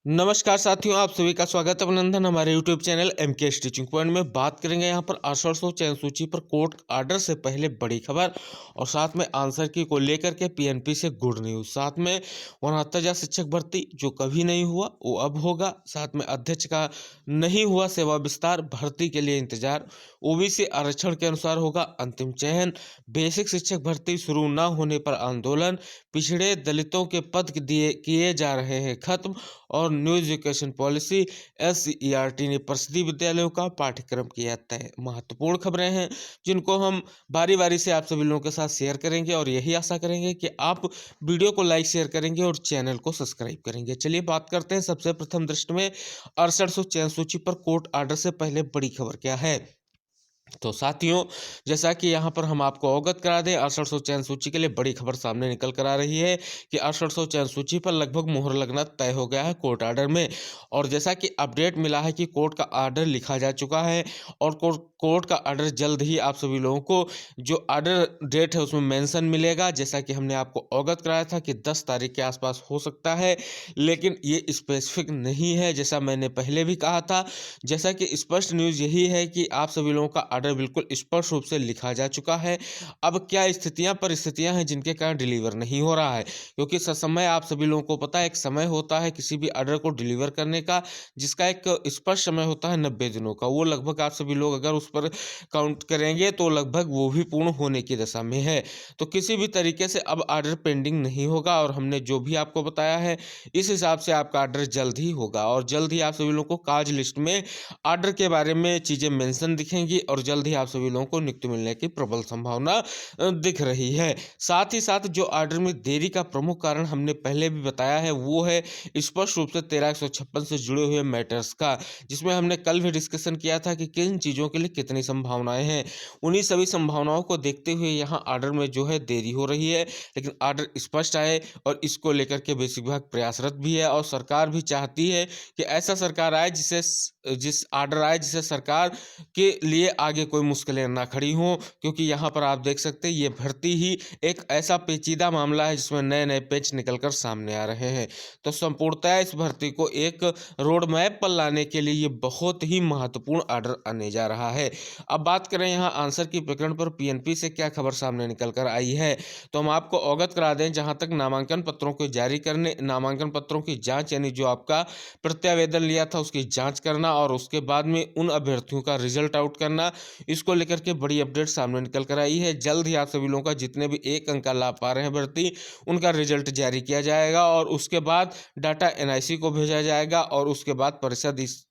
नमस्कार साथियों, आप सभी का स्वागत है अभिनंदन हमारे YouTube channel MK stitching point में। बात करेंगे यहाँ पर 800 चयन सूची पर कोर्ट आर्डर से पहले बड़ी खबर और साथ में आंसर की को लेकर के पीएनपी से गुड न्यूज। साथ में 69,000 शिक्षक भर्ती जो कभी नहीं हुआ वो अब होगा। साथ में अध्यक्ष का नहीं हुआ सेवा विस्तार, भर्ती के लिए इंतजार, ओबीसी आरक्षण के अनुसार होगा अंतिम चयन, बेसिक शिक्षक भर्ती शुरू न होने पर आंदोलन, पिछड़े दलितों के पद दिए किए जा रहे हैं खत्म और न्यू एजुकेशन पॉलिसी एससीईआरटी ने परिषदीय विद्यालयों का पाठ्यक्रम किया तय। महत्वपूर्ण खबरें हैं जिनको हम बारी बारी से आप सभी लोगों के साथ शेयर करेंगे और यही आशा करेंगे कि आप वीडियो को लाइक शेयर करेंगे और चैनल को सब्सक्राइब करेंगे। चलिए बात करते हैं सबसे प्रथम दृष्टि में 6800 चयन सूची पर कोर्ट आर्डर से पहले बड़ी खबर क्या है। तो साथियों, जैसा कि यहाँ पर हम आपको अवगत करा दें, 6800 चयन सूची के लिए बड़ी खबर सामने निकल कर आ रही है कि 6800 चयन सूची पर लगभग मुहर लगना तय हो गया है कोर्ट आर्डर में। और जैसा कि अपडेट मिला है कि कोर्ट का आर्डर लिखा जा चुका है और कोर्ट का आर्डर जल्द ही आप सभी लोगों को जो आर्डर डेट है उसमें मेंशन मिलेगा। जैसा कि हमने आपको अवगत कराया था कि 10 तारीख के आसपास हो सकता है, लेकिन ये स्पेसिफिक नहीं है जैसा मैंने पहले भी कहा था। जैसा कि स्पष्ट न्यूज़ यही है कि आप सभी लोगों का आर्डर बिल्कुल स्पष्ट रूप से लिखा जा चुका है। अब क्या परिस्थितियां हैं जिनके कारण डिलीवर नहीं हो रहा है, क्योंकि ससमय आप सभी लोगों को पता है एक समय होता है किसी भी आर्डर को डिलीवर करने का, जिसका एक स्पष्ट समय होता है 90 दिनों का। वो लगभग आप सभी लोग अगर उस पर काउंट करेंगे तो लगभग वो भी पूर्ण होने की दशा में है। तो किसी भी तरीके से अब आर्डर पेंडिंग नहीं होगा और हमने जो भी आपको बताया है इस हिसाब से आपका आर्डर जल्द ही होगा और जल्द ही आप सभी लोगों को काज लिस्ट में आर्डर के बारे में चीज़ें मेंशन दिखेंगी और जल्द ही आप सभी लोगों को नियुक्ति मिलने की प्रबल संभावना दिख रही है। साथ ही साथ जो आर्डर में देरी का प्रमुख कारण हमने पहले भी बताया है वो है स्पष्ट रूप से 13/156 से जुड़े हुए मैटर्स का, जिसमें हमने कल भी डिस्कशन किया था कि किन चीज़ों के लिए कितनी संभावनाएं हैं। उन्हीं सभी संभावनाओं को देखते हुए यहाँ आर्डर में जो है देरी हो रही है, लेकिन आर्डर स्पष्ट आए और इसको लेकर के बेसिक विभाग प्रयासरत भी है और सरकार भी चाहती है कि ऐसा सरकार आए जिस आर्डर आए जिसे सरकार के लिए आगे कोई मुश्किलें ना खड़ी हों। क्योंकि यहाँ पर आप देख सकते हैं ये भर्ती ही एक ऐसा पेचीदा मामला है जिसमें नए नए पेच निकलकर सामने आ रहे हैं। तो संपूर्णतः इस भर्ती को एक रोड मैप पर लाने के लिए ये बहुत ही महत्वपूर्ण आर्डर आने जा रहा है। अब बात करें यहाँ आंसर की प्रकरण पर पीएनपी से क्या खबर सामने निकल कर आई है, तो हम आपको अवगत करा दें। जहाँ तक नामांकन पत्रों को जारी करने, नामांकन पत्रों की जाँच यानी जो आपका प्रत्यावेदन लिया था उसकी जाँच करना और उसके बाद में उन अभ्यर्थियों का रिजल्ट आउट करना, इसको लेकर के बड़ी अपडेट सामने निकल कर आई है। जल्द ही आप सभी लोगों का जितने भी एक अंक का लाभ पा रहे हैं भर्ती, उनका रिजल्ट जारी किया जाएगा और उसके बाद डाटा एनआईसी को भेजा जाएगा और उसके बाद परिषद इस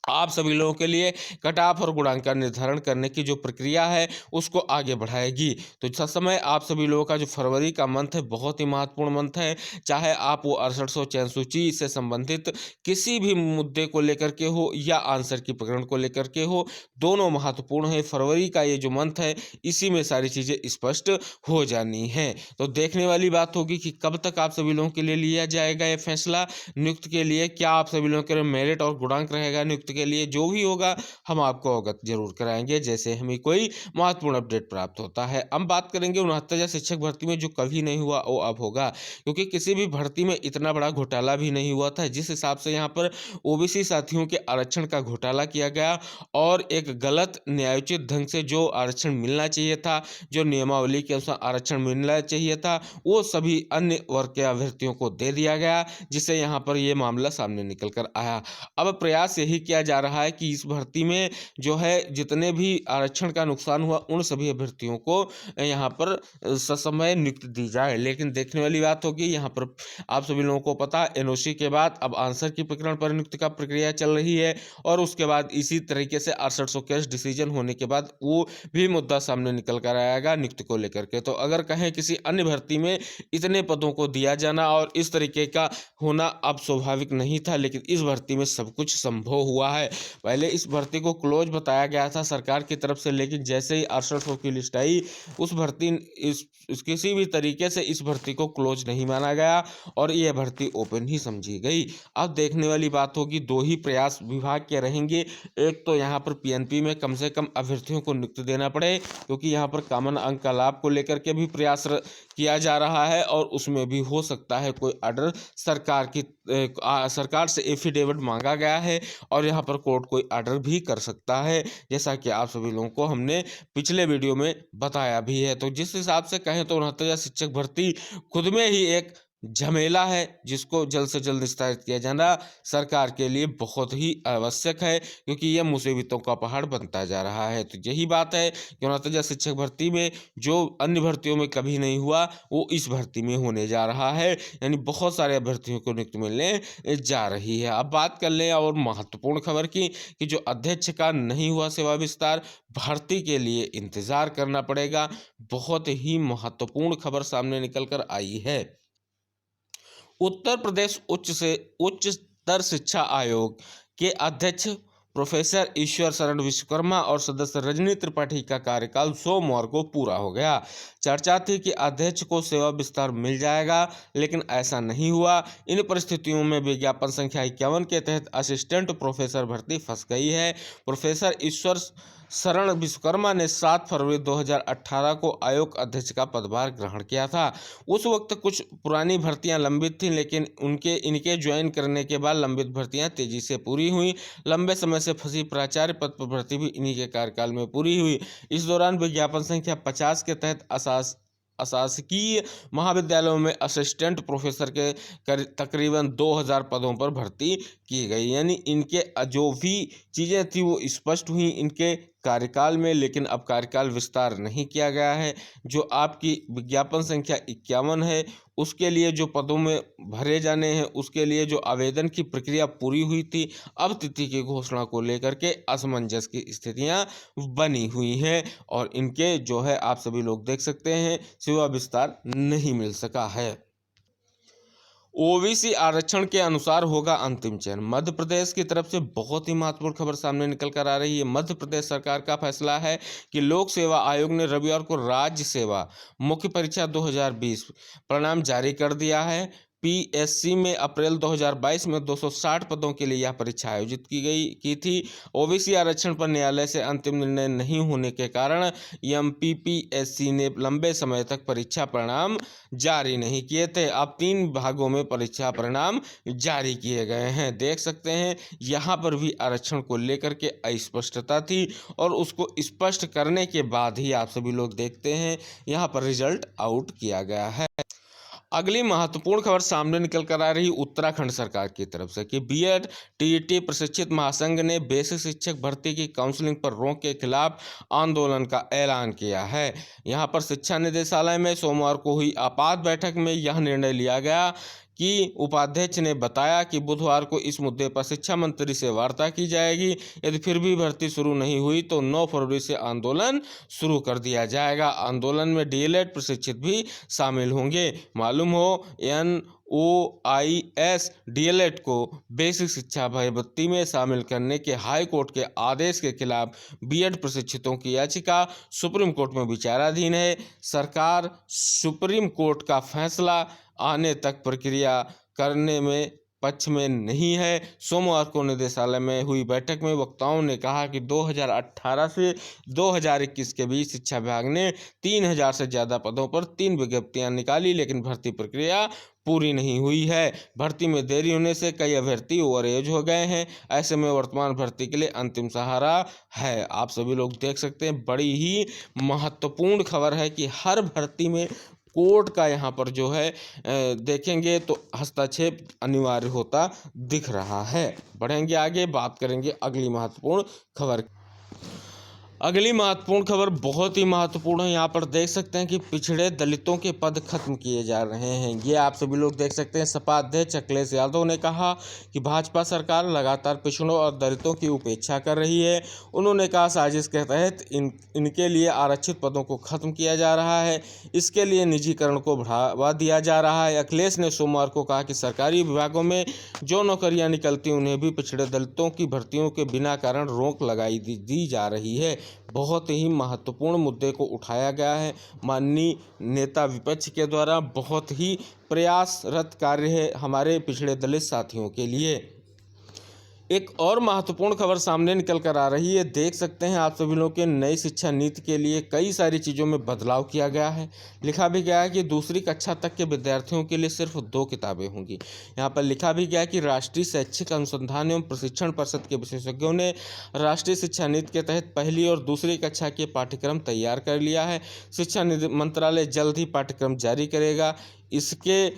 आप सभी लोगों के लिए कट ऑफ और गुणांक का निर्धारण करने की जो प्रक्रिया है उसको आगे बढ़ाएगी। तो इस समय आप सभी लोगों का जो फरवरी का मंथ है बहुत ही महत्वपूर्ण मंथ है। चाहे आप वो 6800 चयन सूची से संबंधित किसी भी मुद्दे को लेकर के हो या आंसर की प्रकरण को लेकर के हो, दोनों महत्वपूर्ण है। फरवरी का ये जो मंथ है इसी में सारी चीज़ें स्पष्ट हो जानी हैं। तो देखने वाली बात होगी कि कब तक आप सभी लोगों के लिए लिया जाएगा ये फैसला नियुक्ति के लिए। क्या आप सभी लोगों के लिए मेरिट और गुणांक रहेगा नियुक्ति के लिए, जो भी होगा हम आपको अवगत जरूर कराएंगे जैसे हमें कोई महत्वपूर्ण अपडेट प्राप्त होता है। हम बात करेंगे 69,000 शिक्षक भर्ती में जो कभी नहीं हुआ वो अब होगा, क्योंकि किसी भी भर्ती में इतना बड़ा घोटाला भी नहीं हुआ था जिस हिसाब से यहाँ पर ओबीसी साथियों के आरक्षण का घोटाला किया गया और एक गलत न्यायोचित ढंग से जो आरक्षण मिलना चाहिए था, जो नियमावली के अनुसार आरक्षण मिलना चाहिए था, वो सभी अन्य वर्ग के अभ्यर्थियों को दे दिया गया, जिससे यहाँ पर ये मामला सामने निकल कर आया। अब प्रयास यही किया जा रहा है कि इस भर्ती में जो है जितने भी आरक्षण का नुकसान हुआ उन सभी अभ्यर्थियों को यहाँ पर ससमय नियुक्ति दी जाए। लेकिन देखने वाली बात होगी यहाँ पर आप सभी लोगों को पता है एनओसी के बाद अब आंसर की प्रकरण पर नियुक्ति का प्रक्रिया चल रही है और उसके बाद इसी तरीके से 6800 केस डिसीजन होने के बाद वो भी मुद्दा सामने निकल कर आएगा नियुक्ति को लेकर के। तो अगर कहें किसी अन्य भर्ती में इतने पदों को दिया जाना और इस तरीके का होना अब स्वाभाविक नहीं था, लेकिन इस भर्ती में सब कुछ संभव हुआ हुआ है। पहले इस भर्ती को क्लोज बताया गया था सरकार की तरफ से, लेकिन जैसे ही 6800 की लिस्ट आई उस भर्ती इस किसी भी तरीके से इस भर्ती को क्लोज नहीं माना गया और यह भर्ती ओपन ही समझी गई। अब देखने वाली बात होगी, दो ही प्रयास विभाग के रहेंगे। एक तो यहाँ पर पीएनपी में कम से कम अभ्यर्थियों को नियुक्त देना पड़े, क्योंकि यहाँ पर कॉमन अंक का लाभ को लेकर के भी प्रयास किया जा रहा है और उसमें भी हो सकता है कोई ऑर्डर सरकार से एफिडेविट मांगा गया है और यहाँ पर कोर्ट कोई ऑर्डर भी कर सकता है, जैसा कि आप सभी लोगों को हमने पिछले वीडियो में बताया भी है। तो जिस हिसाब से कहें तो 69,000 शिक्षक भर्ती खुद में ही एक झमेला है, जिसको जल्द से जल्द निस्तारित किया जाना सरकार के लिए बहुत ही आवश्यक है, क्योंकि यह मुसीबतों का पहाड़ बनता जा रहा है। तो यही बात है कि 69,000 शिक्षक भर्ती में जो अन्य भर्तियों में कभी नहीं हुआ वो इस भर्ती में होने जा रहा है, यानी बहुत सारे अभ्यर्थियों को नियुक्ति मिलने जा रही है। अब बात कर लें और महत्वपूर्ण खबर की कि जो अध्यक्ष का नहीं हुआ सेवा विस्तार, भर्ती के लिए इंतजार करना पड़ेगा। बहुत ही महत्वपूर्ण खबर सामने निकल कर आई है। उत्तर प्रदेश उच्चतर शिक्षा आयोग के अध्यक्ष प्रोफेसर ईश्वर शरण विश्वकर्मा और सदस्य रजनी त्रिपाठी का कार्यकाल सोमवार को पूरा हो गया। चर्चा थी कि अध्यक्ष को सेवा विस्तार मिल जाएगा, लेकिन ऐसा नहीं हुआ। इन परिस्थितियों में विज्ञापन संख्या 51 के तहत असिस्टेंट प्रोफेसर भर्ती फंस गई है। प्रोफेसर ईश्वर शरण विश्वकर्मा ने 7 फरवरी 2018 को आयोग अध्यक्ष का पदभार ग्रहण किया था। उस वक्त कुछ पुरानी भर्तियां लंबित थीं, लेकिन इनके ज्वाइन करने के बाद लंबित भर्तियां तेजी से पूरी हुई। लंबे समय से फंसी प्राचार्य पद पर भर्ती भी इन्हीं के कार्यकाल में पूरी हुई। इस दौरान विज्ञापन संख्या 50 के तहत अशासकीय महाविद्यालयों में असिस्टेंट प्रोफेसर के तकरीबन 2000 पदों पर भर्ती की गई। यानी इनके जो भी चीज़ें थी वो स्पष्ट हुई इनके कार्यकाल में, लेकिन अब कार्यकाल विस्तार नहीं किया गया है। जो आपकी विज्ञापन संख्या 51 है उसके लिए जो पदों में भरे जाने हैं, उसके लिए जो आवेदन की प्रक्रिया पूरी हुई थी, अब तिथि की घोषणा को लेकर के असमंजस की स्थितियां बनी हुई हैं और इनके जो है आप सभी लोग देख सकते हैं सेवा विस्तार नहीं मिल सका है। ओबीसी आरक्षण के अनुसार होगा अंतिम चयन। मध्य प्रदेश की तरफ से बहुत ही महत्वपूर्ण खबर सामने निकल कर आ रही है। मध्य प्रदेश सरकार का फैसला है कि लोक सेवा आयोग ने रविवार को राज्य सेवा मुख्य परीक्षा 2020 परिणाम जारी कर दिया है। पीएससी में अप्रैल 2022 में 260 पदों के लिए यह परीक्षा आयोजित की थी। ओबीसी आरक्षण पर न्यायालय से अंतिम निर्णय नहीं होने के कारण एमपीपीएससी ने लंबे समय तक परीक्षा परिणाम जारी नहीं किए थे। अब 3 भागों में परीक्षा परिणाम जारी किए गए हैं। देख सकते हैं यहाँ पर भी आरक्षण को लेकर के अस्पष्टता थी और उसको स्पष्ट करने के बाद ही आप सभी लोग देखते हैं यहाँ पर रिजल्ट आउट किया गया है। अगली महत्वपूर्ण खबर सामने निकल कर आ रही उत्तराखंड सरकार की तरफ से कि बीएड टीईटी प्रशिक्षित महासंघ ने बेसिक शिक्षक भर्ती की काउंसलिंग पर रोक के खिलाफ आंदोलन का ऐलान किया है। यहां पर शिक्षा निदेशालय में सोमवार को हुई आपात बैठक में यह निर्णय लिया गया कि उपाध्यक्ष ने बताया कि बुधवार को इस मुद्दे पर शिक्षा मंत्री से वार्ता की जाएगी। यदि फिर भी भर्ती शुरू नहीं हुई तो 9 फरवरी से आंदोलन शुरू कर दिया जाएगा। आंदोलन में डीएलएड प्रशिक्षित भी शामिल होंगे। मालूम हो NOIS डीएलएड को बेसिक शिक्षा भर्ती में शामिल करने के हाई कोर्ट के आदेश के खिलाफ बीएड प्रशिक्षितों की याचिका सुप्रीम कोर्ट में विचाराधीन है। सरकार सुप्रीम कोर्ट का फैसला आने तक प्रक्रिया करने में पक्ष में नहीं है। सोमवार को निदेशालय में हुई बैठक में वक्ताओं ने कहा कि 2018 से 2021 के बीच शिक्षा विभाग ने 3000 से ज़्यादा पदों पर 3 विज्ञप्तियां निकाली, लेकिन भर्ती प्रक्रिया पूरी नहीं हुई है। भर्ती में देरी होने से कई अभ्यर्थी ओवर एज हो गए हैं। ऐसे में वर्तमान भर्ती के लिए अंतिम सहारा है। आप सभी लोग देख सकते हैं, बड़ी ही महत्वपूर्ण खबर है कि हर भर्ती में कोर्ट का यहाँ पर जो है देखेंगे तो हस्तक्षेप अनिवार्य होता दिख रहा है। बढ़ेंगे आगे, बात करेंगे अगली महत्वपूर्ण खबर। अगली महत्वपूर्ण खबर बहुत ही महत्वपूर्ण है। यहाँ पर देख सकते हैं कि पिछड़े दलितों के पद खत्म किए जा रहे हैं। ये आप सभी लोग देख सकते हैं। सपा अध्यक्ष अखिलेश यादव ने कहा कि भाजपा सरकार लगातार पिछड़ों और दलितों की उपेक्षा कर रही है। उन्होंने कहा साजिश के तहत इनके लिए आरक्षित पदों को खत्म किया जा रहा है। इसके लिए निजीकरण को बढ़ावा दिया जा रहा है। अखिलेश ने सोमवार को कहा कि सरकारी विभागों में जो नौकरियां निकलती उन्हें भी पिछड़े दलितों की भर्तियों के बिना कारण रोक लगाई दी जा रही है। बहुत ही महत्वपूर्ण मुद्दे को उठाया गया है। माननीय नेता विपक्ष के द्वारा बहुत ही प्रयासरत कार्य है हमारे पिछड़े दलित साथियों के लिए। एक और महत्वपूर्ण खबर सामने निकल कर आ रही है। देख सकते हैं आप सभी लोगों के नई शिक्षा नीति के लिए कई सारी चीज़ों में बदलाव किया गया है। लिखा भी गया है कि दूसरी कक्षा तक के विद्यार्थियों के लिए सिर्फ 2 किताबें होंगी। यहाँ पर लिखा भी गया है कि राष्ट्रीय शैक्षिक अनुसंधान एवं प्रशिक्षण परिषद के विशेषज्ञों ने राष्ट्रीय शिक्षा नीति के तहत पहली और दूसरी कक्षा के पाठ्यक्रम तैयार कर लिया है। शिक्षा मंत्रालय जल्द ही पाठ्यक्रम जारी करेगा। इसके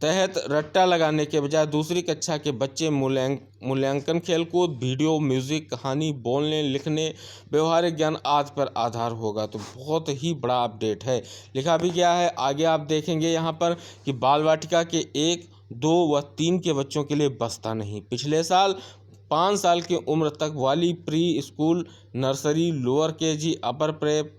तहत रट्टा लगाने के बजाय दूसरी कक्षा के बच्चे मूल्यांकन, खेलकूद, वीडियो, म्यूजिक, कहानी, बोलने, लिखने, व्यवहारिक ज्ञान आदि पर आधार होगा। तो बहुत ही बड़ा अपडेट है। लिखा भी गया है, आगे आप देखेंगे यहाँ पर कि बाल वाटिका के 1, 2 व 3 के बच्चों के लिए बस्ता नहीं। पिछले साल 5 साल की उम्र तक वाली pre school, nursery, lower KG, upper prep,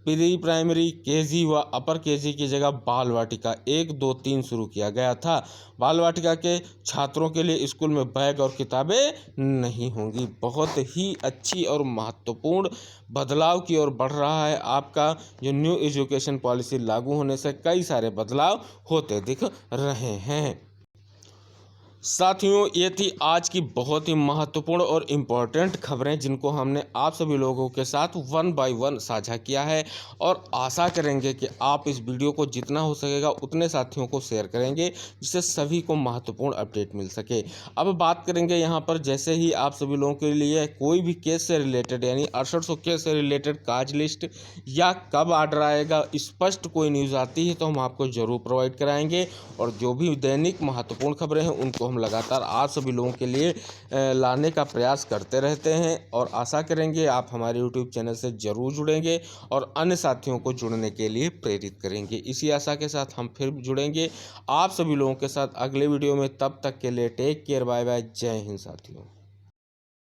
pre primary, KG व अपर केजी की जगह बाल वाटिका 1, 2, 3 शुरू किया गया था। बाल वाटिका के छात्रों के लिए स्कूल में बैग और किताबें नहीं होंगी। बहुत ही अच्छी और महत्वपूर्ण बदलाव की ओर बढ़ रहा है आपका जो न्यू एजुकेशन पॉलिसी लागू होने से कई सारे बदलाव होते दिख रहे हैं। साथियों, ये थी आज की बहुत ही महत्वपूर्ण और इम्पोर्टेंट खबरें जिनको हमने आप सभी लोगों के साथ 1 बाय 1 साझा किया है और आशा करेंगे कि आप इस वीडियो को जितना हो सकेगा उतने साथियों को शेयर करेंगे जिससे सभी को महत्वपूर्ण अपडेट मिल सके। अब बात करेंगे यहाँ पर, जैसे ही आप सभी लोगों के लिए कोई भी केस से रिलेटेड यानी 6800 केस से रिलेटेड काज लिस्ट या कब आर्डर आएगा स्पष्ट कोई न्यूज़ आती है तो हम आपको ज़रूर प्रोवाइड कराएंगे। और जो भी दैनिक महत्वपूर्ण खबरें हैं उनको हम लगातार आप सभी लोगों के लिए लाने का प्रयास करते रहते हैं और आशा करेंगे आप हमारे YouTube चैनल से ज़रूर जुड़ेंगे और अन्य साथियों को जुड़ने के लिए प्रेरित करेंगे। इसी आशा के साथ हम फिर जुड़ेंगे आप सभी लोगों के साथ अगले वीडियो में। तब तक के लिए टेक केयर, बाय बाय, जय हिंद साथियों।